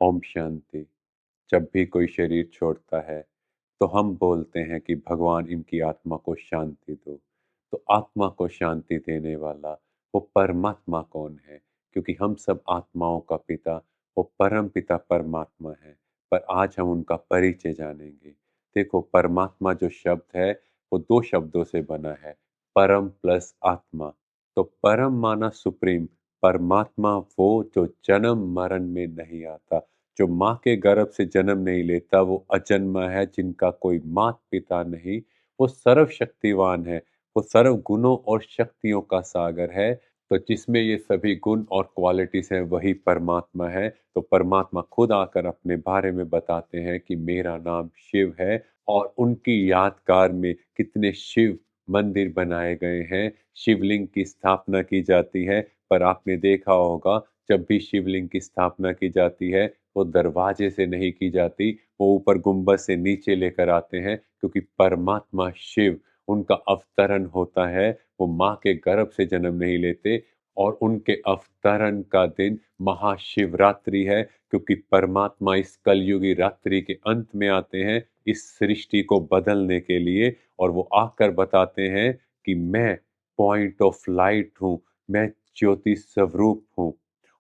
ओम शांति। जब भी कोई शरीर छोड़ता है तो हम बोलते हैं कि भगवान इनकी आत्मा को शांति दो। तो आत्मा को शांति देने वाला वो परमात्मा कौन है? क्योंकि हम सब आत्माओं का पिता वो परम पिता परमात्मा है। पर आज हम उनका परिचय जानेंगे। देखो, परमात्मा जो शब्द है वो दो शब्दों से बना है, परम प्लस आत्मा। तो परम माना सुप्रीम, परमात्मा वो जो जन्म मरण में नहीं आता, जो माँ के गर्भ से जन्म नहीं लेता, वो अजन्मा है, जिनका कोई मात पिता नहीं, वो सर्वशक्तिवान है, वो सर्व गुणों और शक्तियों का सागर है। तो जिसमें ये सभी गुण और क्वालिटीज हैं वही परमात्मा है। तो परमात्मा खुद आकर अपने बारे में बताते हैं कि मेरा नाम शिव है, और उनकी यादगार में कितने शिव मंदिर बनाए गए हैं, शिवलिंग की स्थापना की जाती है। पर आपने देखा होगा, जब भी शिवलिंग की स्थापना की जाती है वो दरवाजे से नहीं की जाती, वो ऊपर गुंबद से नीचे लेकर आते हैं, क्योंकि परमात्मा शिव उनका अवतरण होता है। वो माँ के गर्भ से जन्म नहीं लेते, और उनके अवतरण का दिन महाशिवरात्रि है, क्योंकि परमात्मा इस कलयुगी रात्रि के अंत में आते हैं इस सृष्टि को बदलने के लिए। और वो आकर बताते हैं कि मैं पॉइंट ऑफ लाइट हूँ, मैं ज्योति स्वरूप हूँ।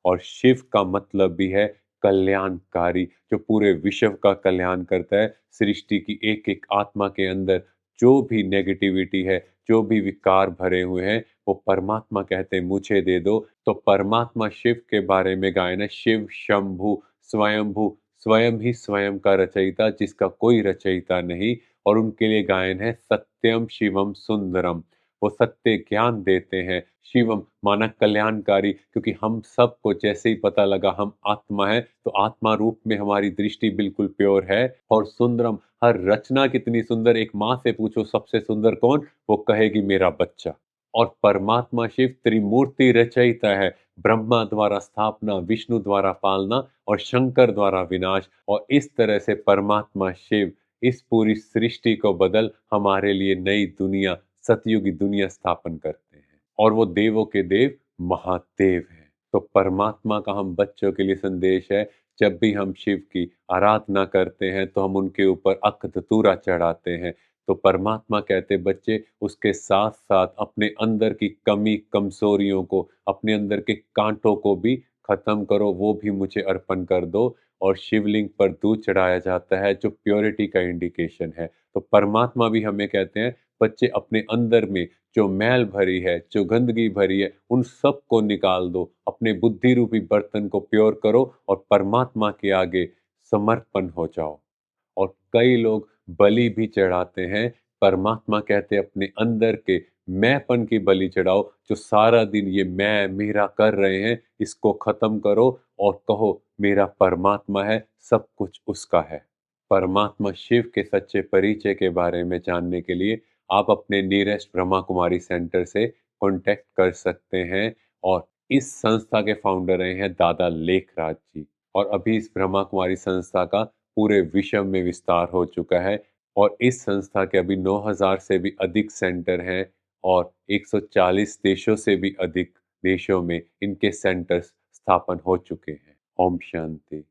और शिव का मतलब भी है कल्याणकारी, जो पूरे विश्व का कल्याण करता है। सृष्टि की एक एक आत्मा के अंदर जो भी नेगेटिविटी है, जो भी विकार भरे हुए हैं, वो परमात्मा कहते हैं मुझे दे दो। तो परमात्मा शिव के बारे में गायन है, शिव शंभु स्वयंभू, स्वयं ही स्वयं का रचयिता, जिसका कोई रचयिता नहीं। और उनके लिए गायन है सत्यम शिवम सुंदरम, वो सत्य ज्ञान देते हैं। शिवम माना कल्याणकारी, क्योंकि हम सबको जैसे ही पता लगा हम आत्मा है, तो आत्मा रूप में हमारी दृष्टि बिल्कुल प्योर है। और सुंदरम, हर रचना कितनी सुंदर, एक माँ से पूछो सबसे सुंदर कौन, वो कहेगी मेरा बच्चा। और परमात्मा शिव त्रिमूर्ति रचयिता है, ब्रह्मा द्वारा स्थापना, विष्णु द्वारा पालना और शंकर द्वारा विनाश। और इस तरह से परमात्मा शिव इस पूरी सृष्टि को बदल हमारे लिए नई दुनिया, सतयुगी दुनिया स्थापन करते हैं। और वो देवों के देव महादेव हैं। तो परमात्मा का हम बच्चों के लिए संदेश है, जब भी हम शिव की आराधना करते हैं तो हम उनके ऊपर अक धतूरा चढ़ाते हैं। तो परमात्मा कहते बच्चे, उसके साथ साथ अपने अंदर की कमी कमजोरियों को, अपने अंदर के कांटों को भी खत्म करो, वो भी मुझे अर्पण कर दो। और शिवलिंग पर दूध चढ़ाया जाता है, जो प्योरिटी का इंडिकेशन है। तो परमात्मा भी हमें कहते हैं बच्चे, अपने अंदर में जो मैल भरी है, जो गंदगी भरी है, उन सब को निकाल दो, अपने बुद्धि रूपी बर्तन को प्योर करो और परमात्मा के आगे समर्पण हो जाओ। और कई लोग बलि भी चढ़ाते हैं। परमात्मा कहते हैं अपने अंदर के मैंपन की बलि चढ़ाओ, जो सारा दिन ये मैं मेरा कर रहे हैं, इसको खत्म करो और कहो मेरा परमात्मा है, सब कुछ उसका है। परमात्मा शिव के सच्चे परिचय के बारे में जानने के लिए आप अपने नियरेस्ट ब्रह्मा कुमारी सेंटर से कांटेक्ट कर सकते हैं। और इस संस्था के फाउंडर रहे हैं दादा लेखराज जी। और अभी इस ब्रह्मा कुमारी संस्था का पूरे विश्व में विस्तार हो चुका है। और इस संस्था के अभी 9,000 से भी अधिक सेंटर हैं, और 140 देशों से भी अधिक देशों में इनके सेंटर्स स्थापन हो चुके हैं। ओम शांति।